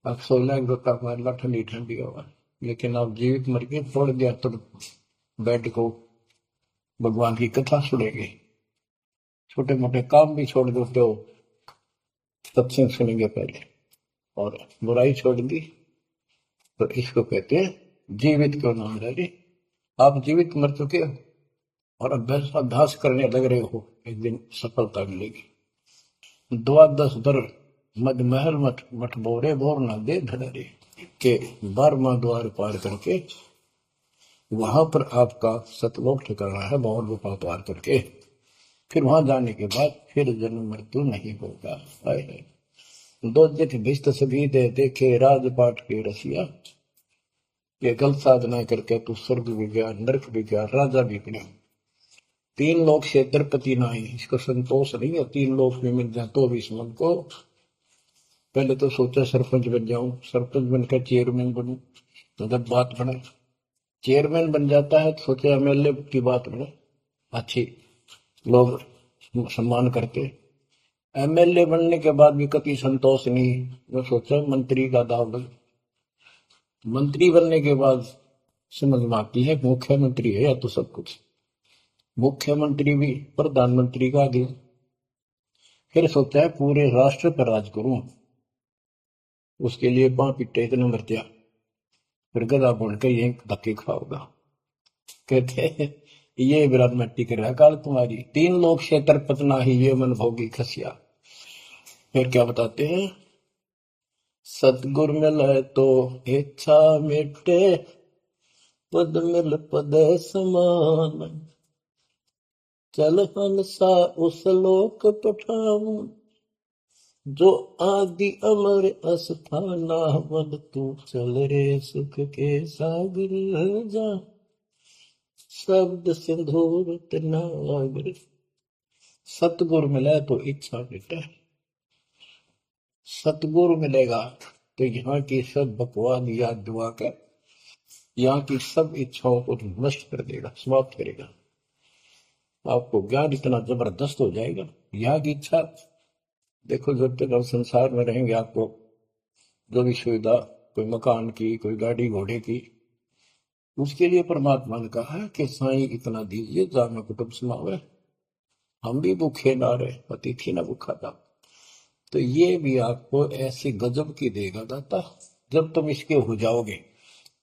आप सोना गोता मारना ठंडी ठंडी हवा, लेकिन आप जीवित मर के छोड़ दिया तो बेड को भगवान की कथा सुनेंगे, छोटे मोटे काम भी छोड़ देते हो सत्संग सुनेंगे पहले, और बुराई छोड़ दी तो इसको कहते हैं जीवित क्यों ना मरे। आप जीवित मर चुके हो और अभ्यास करने लग रहे हो, एक दिन सफलता मिलेगी। द्वादश दर मद महल मठ मठ बोरे बोर न दे धड़रे के 12वां द्वार पार करके वहां पर आपका सतलोक ठिकाना है, बहुत गुफा पार करके फिर वहां जाने के बाद फिर जन्म मृत्यु नहीं होगा। दो जित भिष्ट सभी दे देखे राजपाट के रसिया, ये गलत साधना करके तू स्वर्ग भी गया नरक भी गया राजा भी बने। 3 लोग से द्रपति ना ही, इसको संतोष नहीं है 3 लोग में मिल जाए तो भी इस मन को। पहले तो सोचा सरपंच बन जाऊं, सरपंच बनकर चेयरमैन बनूं, तो जब बात बने चेयरमैन बन जाता है तो सोचा एमएलए की बात बने, अच्छी लोग सम्मान करते। एमएलए बनने के बाद भी कभी संतोष नहीं, जो सोचा मंत्री का दाव लग। मंत्री बनने के बाद समझ में आती है मुख्यमंत्री है या तो सब कुछ, मुख्यमंत्री भी प्रधानमंत्री का आगे। फिर सोचा है पूरे राष्ट्र पर राज करूं, उसके लिए पां पिट्टे इतने मर गया, फिर गधा बुन के ये धक्के खाओगा। कहते ये विराट मट्टी कर रहा काल तुम्हारी, 3 लोग क्षेत्र पतना ही ये मन भोगी खसिया। फिर क्या बताते हैं, सतगुर मिले तो इच्छा मिटे, पद मिल पद समान, चल हंसा उस लोक पठाऊं, जो आदि अमर अस्थाना, मन तू चल रे सुख के सागर जा, शब्द सिंधुर नागर। सतगुरु मिले तो इच्छा मिटे, सतगुरु मिलेगा तो यहाँ की सब बकवाद याद दुआ कर, यहाँ की सब इच्छाओं को नष्ट कर देगा, समाप्त करेगा। आपको ज्ञान इतना जबरदस्त हो जाएगा। यहाँ की इच्छा देखो, जब तक हम संसार में रहेंगे आपको जो भी सुविधा, कोई मकान की, कोई गाड़ी घोड़े की, उसके लिए परमात्मा ने कहा है कि साईं इतना दीजिए जान कुटुंब समावे, हम भी भूखे ना रहे, अतिथि ना भूखा था। तो ये भी आपको ऐसी गजब की देगा दाता, जब तुम इसके हो जाओगे,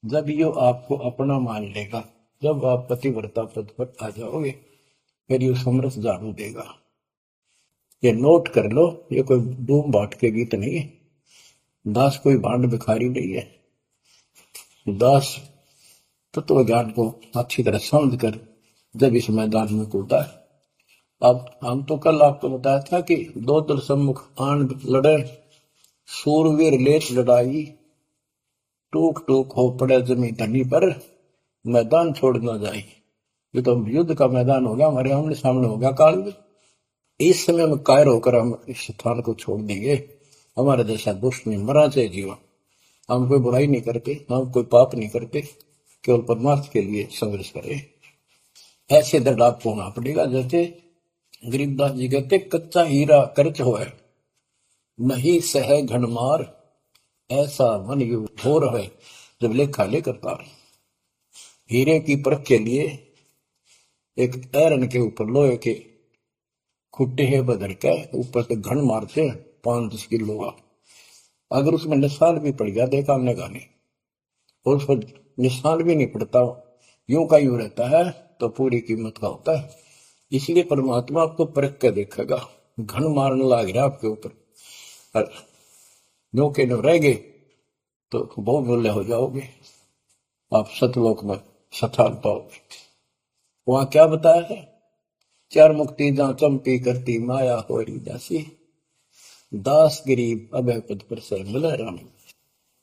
जब ये आपको अपना मान लेगा, जब आप पतिव्रता पद पर आ जाओगे, फिर ये समरस झाड़ू देगा। ये नोट कर लो, ये कोई डूम बाट के गीत नहीं है, दास कोई भांड भिखारी नहीं है। दास तत्व ज्ञान को अच्छी तरह समझ कर जब इस मैदान में कूदा है। अब हम तो कल आपको बताया था कि 2 दल सम्मुख आन लड़े, सूरवीर लेत लड़ाई, टूक टूक हो पड़े जमी धनी पर, मैदान छोड़ ना जाए। ये तो युद्ध का मैदान हो गया, हमारे आमने सामने हो गया काल में। इस समय में कायर होकर हम इस स्थान को छोड़ देंगे, हमारे जैसा दुष्ट नहीं मरा चाहे जीवन। हम कोई बुराई नहीं करते, हम कोई पाप नहीं करते, केवल परमार्थ के लिए संघर्ष करें। ऐसे दृढ़ आपको होना पड़ेगा। जैसे गरीबदास जी कहते, कच्चा हीरा कर्च होए, नहीं सह घनमार, ऐसा मन यु घोर है जब लेखा लेकर तार। हीरे की परख के लिए एक ऐरन के ऊपर लोहे के खुट्टे है बदल के ऊपर से घन मारते हैं 5-10 किलो का। अगर उसमें निशान भी पड़ गया देखा हमने गाने, और उस पर निशान भी नहीं पड़ता, यूं का यूं रहता है, तो पूरी कीमत का होता है। इसलिए परमात्मा आपको परख के देखेगा। घन मारने लग रहा आपके ऊपर, यूं के न रह गए तो बहुत मूल्य हो जाओगे, आप सतलोक में स्थान पाओगे। वहां क्या बताया है, चार मुक्ति जहां चंपी करती माया होरी जासी, दास गरीब अभय पद पर सर मिला राम।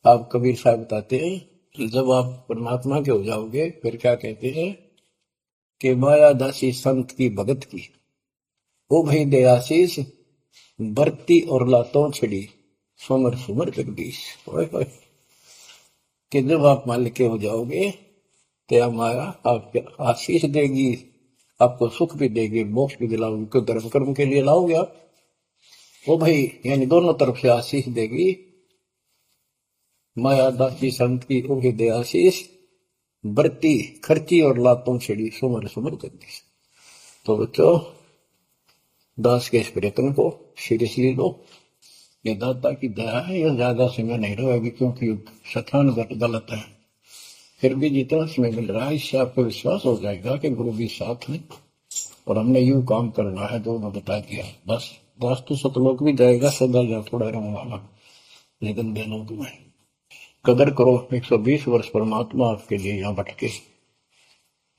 आप कबीर साहब बताते हैं जब आप परमात्मा के हो जाओगे फिर क्या कहते हैं कि माया दासी संत की भगत की, ओ भाई दे आशीष बरती और लातों छड़ी, सुमर सुमर जगदीश। कि जब आप मालिक के हो जाओगे तो हमारा आपको आशीष देगी, आपको सुख भी देगी, मोक्ष भी दिलाओगी, क्यों धर्म कर्म के लिए लाओगे आप, वो भाई यानी दोनों तरफ से आशीष देगी। माया दासी संत की ओहे दे आशीष, बरती खर्ची और लातों छिड़ी, सुमर सुमर जगदीश। तो बच्चों दास के इस प्रयत्न को सीरियसली लो, ये दाता की दया है, ये ज्यादा समय नहीं रहेगी क्योंकि स्थान गलत है। फिर भी जितना समय मिल रहा है इससे आपको विश्वास हो जाएगा कि गुरु भी साथ है और हमने यूं काम करना है जो मैं बता दिया। बस दास तो सतलोक भी जाएगा, सदा जा थोड़ा रहूंगा, लेकिन देलोक में कदर करो। 120 वर्ष परमात्मा आपके लिए यहाँ भटके,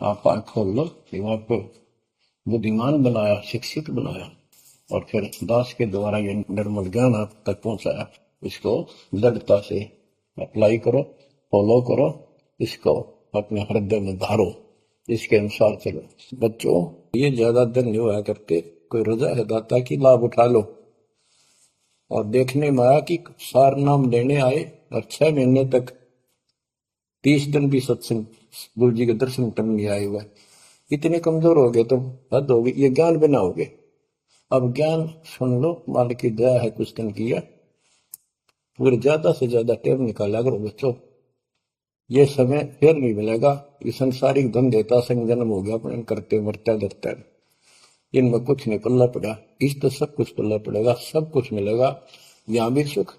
आप आंख खोल लो, आपको बुद्धिमान बनाया, शिक्षित बनाया, और फिर दास के द्वारा ये निर्मल ज्ञान आप तक पहुंचाया। इसको दृढ़ता से अप्लाई करो, फॉलो करो, इसको अपने हृदय में धारो, इसके अनुसार चलो। बच्चों ये ज्यादा दिन नहीं हुआ करते, कोई रजा है दाता की, लाभ उठा लो। और देखने में आया कि सार नाम लेने आए और 6 महीने तक 30 दिन भी सत्संग गुरु जी के दर्शन करने नहीं आए हुए, इतने कमजोर हो गए तुम, हद होगी, ये ज्ञान बिना हो गए। अब ज्ञान सुन लो, मालिक की दया है कुछ दिन किया, फिर ज्यादा से ज्यादा टाइम निकाला करो बच्चों, ये समय फिर नहीं मिलेगा। ये संसारिक धन देता संग जन्म हो गया अपने करते मरता डरता, इनमें कुछ नहीं पल्ला पड़ा, इस तो सब कुछ पल्ला पड़ेगा, सब कुछ मिलेगा, यहाँ भी सुख,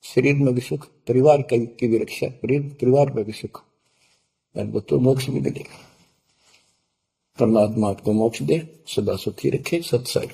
शरीर में भी सुख, परिवार की भी रक्षा, परिवार में भी सुख, बच्चों मोक्ष भी मिलेगा। परमात्मा आपको मोक्ष दे, सदा सुखी रखे। सत्संग।